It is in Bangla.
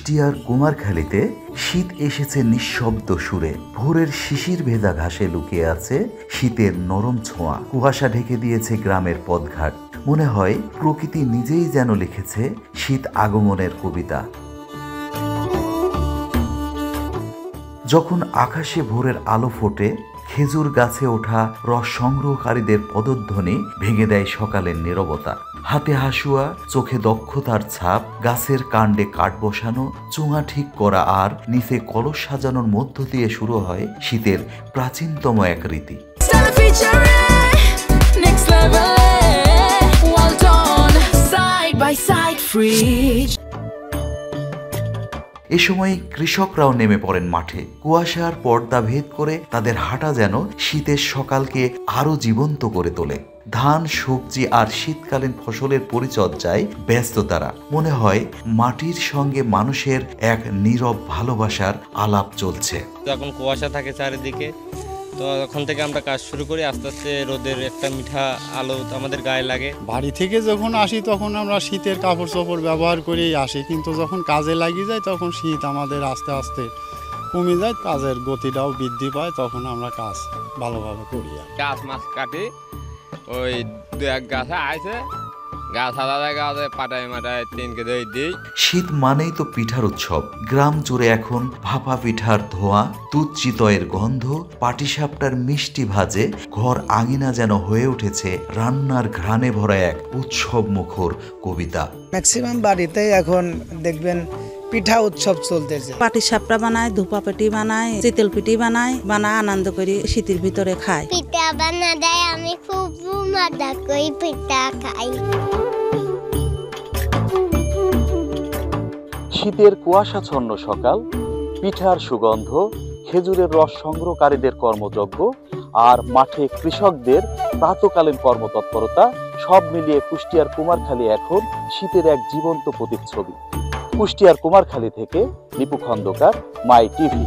কুষ্টিয়ার কুমারখালীতে শীত এসেছে নিঃশব্দ সুরে। ভোরের শিশির ভেজা ঘাসে লুকিয়ে আছে শীতের নরম ছোঁয়া। কুয়াশা ঢেকে দিয়েছে গ্রামের পথঘাট। মনে হয় প্রকৃতি নিজেই যেন লিখেছে শীত আগমনের কবিতা। যখন আকাশে ভোরের আলো ফোটে, খেজুর গাছে ওঠা রস সংগ্রহকারীদের পদধ্বনি ভেঙে দেয় সকালের নীরবতা। হাতে হাসুয়া, চোখে দক্ষতার ছাপ, গাছের কাণ্ডে কাঠ বসানো, চুঙা ঠিক করা আর নিচে কলস সাজানোর মধ্য দিয়ে শুরু হয় শীতের প্রাচীনতম এক রীতি। এ সময় কৃষকরাও নেমে পড়েন মাঠে। কুয়াশার পর্দা ভেদ করে তাদের হাঁটা যেন শীতের সকালকে আরো জীবন্ত করে তোলে। ধান, সবজি আর শীতকালীন ফসলের পরিচর্যায় ব্যস্ত তারা। মনে হয় মাটির সঙ্গে মানুষের এক নীরব ভালোবাসার আলাপ চলছে। যখন কুয়াশা থাকে চারিদিকে, তো ওখান থেকে আমরা কাজ শুরু করি। আস্তে আস্তে রোদের একটা মিঠা আলো আমাদের গায়ে লাগে। বাড়ি থেকে যখন আসি তখন আমরা শীতের কাপড় চোপড় ব্যবহার করেই আসি, কিন্তু যখন কাজে লাগিয়ে যায় তখন শীত আমাদের আস্তে আস্তে কমে যায়, কাজের গতিটাও বৃদ্ধি পায়, তখন আমরা কাজ ভালোভাবে করি। গাছ মাছ কাটি, ওই দু এক গাছে আইছে, গাছ আলাদা গাছে পাটায় মাটায় তিনকে ধরে দিই। শীত মানেই তো পিঠার উৎসব। গ্রাম জুড়ে এখন ভাপা পিঠার ধোঁয়া, দুধ চিতয়ের গন্ধ, পাটিসাপটার মিষ্টি ভাজে ঘর আঙিনা যেন হয়ে উঠেছে রান্নার ঘ্রাণে ভরা এক উৎসব মুখর কবিতা। ম্যাক্সিমাম বাড়িতেই এখন দেখবেন পিঠা উৎসব চলতেছে। পাটিসাপটা বানায়, ধোপা পিঠি বানায়, চিতল পিঠি বানায়, আনন্দ করে শীতের ভিতরে খায়। পিঠা বানা দেয়, আমি খুব মজা করি পিঠা খাই। শীতের কুয়াশাচ্ছন্ন সকাল, পিঠার সুগন্ধ, খেজুরের রস সংগ্রহকারীদের কর্মযজ্ঞ আর মাঠে কৃষকদের প্রাতকালীন কর্মতৎপরতা সব মিলিয়ে কুষ্টিয়ার কুমারখালী এখন শীতের এক জীবন্ত প্রতিচ্ছবি। কুষ্টিয়ার কুমারখালী থেকে নিপু খন্দকার, মাই টিভি।